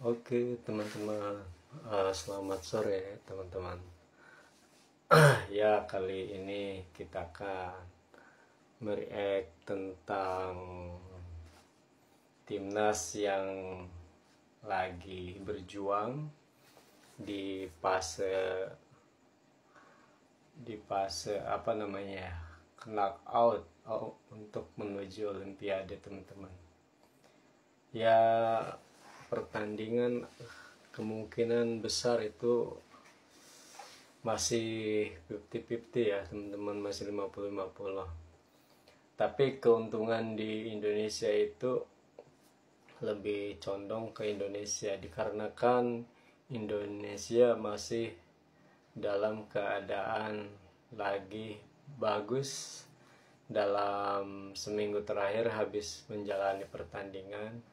Oke teman-teman, selamat sore teman-teman. Ya, kali ini kita akan mereact tentang timnas yang lagi berjuang di fase apa namanya, knockout untuk menuju Olimpiade teman-teman. Ya, pertandingan kemungkinan besar itu masih 50-50 ya teman-teman, masih 50-50. Tapi keuntungan di Indonesia itu lebih condong ke Indonesia, dikarenakan Indonesia masih dalam keadaan lagi bagus. Dalam seminggu terakhir habis menjalani pertandingan,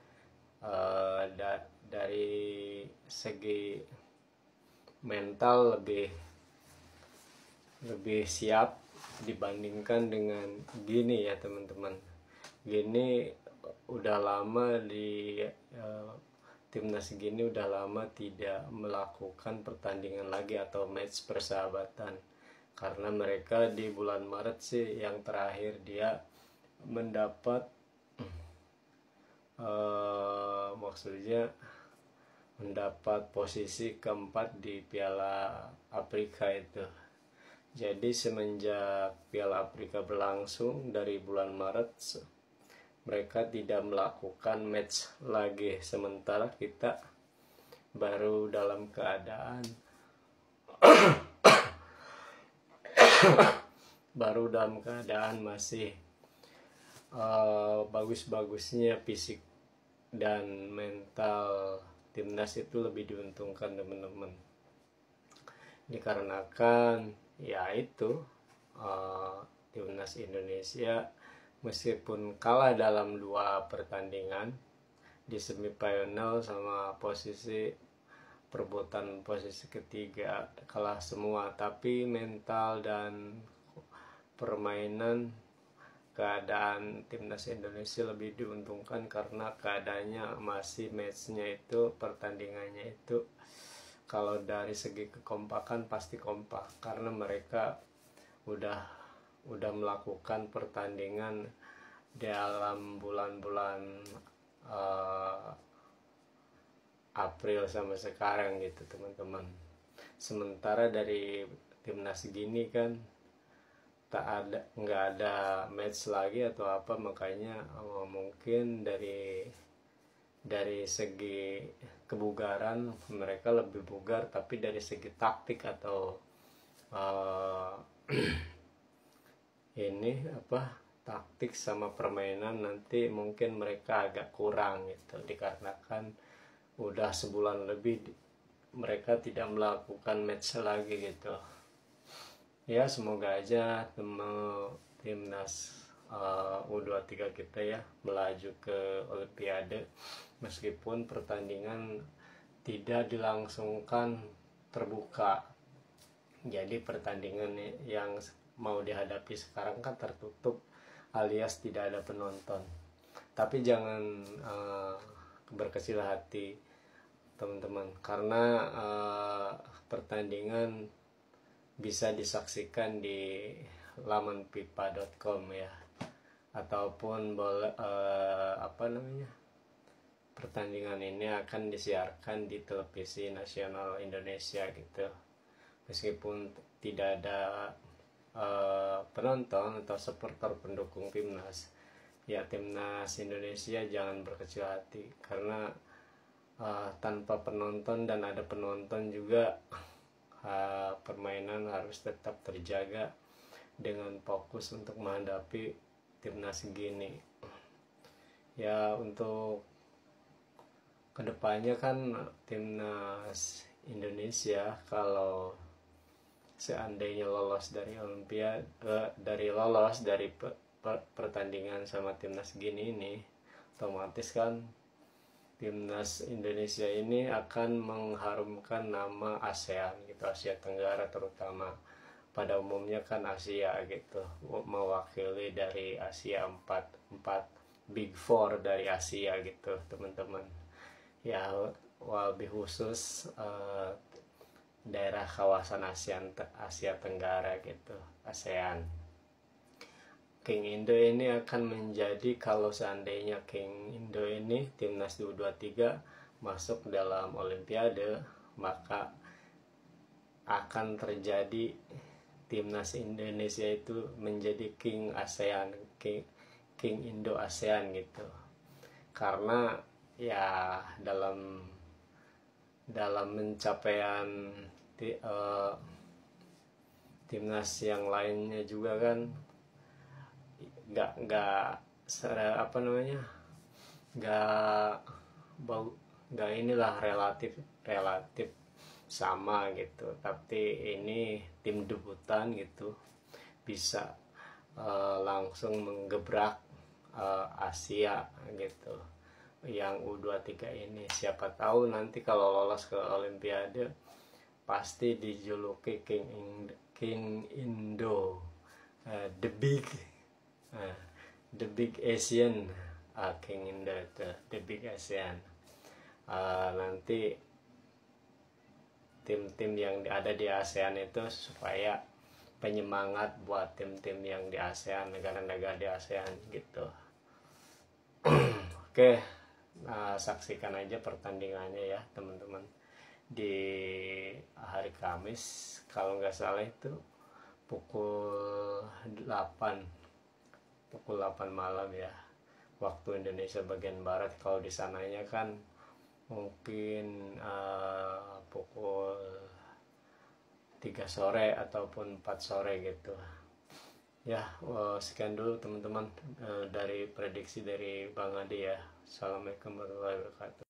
dari segi mental lebih siap dibandingkan dengan Gini ya teman-teman. Gini udah lama di timnas Gini udah lama tidak melakukan pertandingan lagi atau match persahabatan, karena mereka di bulan Maret sih yang terakhir dia mendapat maksudnya mendapat posisi keempat di Piala Afrika itu. Jadi semenjak Piala Afrika berlangsung dari bulan Maret, mereka tidak melakukan match lagi, sementara kita baru dalam keadaan masih bagus-bagusnya fisik dan mental. Timnas itu lebih diuntungkan teman-teman, dikarenakan ya itu timnas Indonesia meskipun kalah dalam 2 pertandingan di semifinal sama perebutan posisi ketiga, kalah semua, tapi mental dan permainan keadaan timnas Indonesia lebih diuntungkan, karena keadaannya masih matchnya itu, pertandingannya itu kalau dari segi kekompakan pasti kompak, karena mereka udah melakukan pertandingan dalam bulan-bulan April sampai sekarang gitu teman-teman. Sementara dari timnas Gini kan nggak ada match lagi atau apa, makanya mungkin dari segi kebugaran mereka lebih bugar, tapi dari segi taktik atau taktik sama permainan nanti mungkin mereka agak kurang gitu, dikarenakan udah sebulan lebih mereka tidak melakukan match lagi gitu. Ya, semoga aja timnas U23 kita ya melaju ke Olimpiade, meskipun pertandingan tidak dilangsungkan terbuka. Jadi pertandingan yang mau dihadapi sekarang kan tertutup alias tidak ada penonton. Tapi jangan berkecil hati teman-teman, karena pertandingan bisa disaksikan di laman fifa.com ya, ataupun pertandingan ini akan disiarkan di televisi nasional Indonesia gitu. Meskipun tidak ada penonton atau supporter pendukung timnas, ya timnas Indonesia jangan berkecil hati, karena tanpa penonton dan ada penonton juga permainan harus tetap terjaga dengan fokus untuk menghadapi timnas Gini. Ya, untuk kedepannya kan timnas Indonesia kalau seandainya lolos dari pertandingan sama timnas Gini ini, otomatis kan timnas Indonesia ini akan mengharumkan nama ASEAN gitu, Asia Tenggara terutama. Pada umumnya kan Asia gitu, mewakili dari Asia, 4 Big Four dari Asia gitu teman-teman. Ya, lebih khusus daerah kawasan Asia Tenggara gitu, ASEAN. King Indo ini akan menjadi, kalau seandainya King Indo ini timnas U23 masuk dalam Olimpiade, maka akan terjadi timnas Indonesia itu menjadi King ASEAN, King Indo ASEAN gitu. Karena ya dalam pencapaian timnas yang lainnya juga kan nggak apa namanya, nggak inilah, relatif sama gitu. Tapi ini tim debutan gitu, bisa langsung menggebrak Asia gitu, yang U23 ini. Siapa tahu nanti kalau lolos ke Olimpiade pasti dijuluki King Indo, the big Asian, King Indo itu the big ASEAN. Nanti tim-tim yang ada di ASEAN itu supaya penyemangat buat tim-tim yang di ASEAN, negara-negara di ASEAN gitu. Oke, saksikan aja pertandingannya ya teman-teman di hari Kamis, kalau nggak salah itu pukul 8 malam ya, waktu Indonesia bagian barat. Kalau di sananya kan mungkin pukul 3 sore ataupun 4 sore gitu ya. Sekian dulu teman-teman dari prediksi dari Bang Adi ya. Assalamualaikum warahmatullahi wabarakatuh.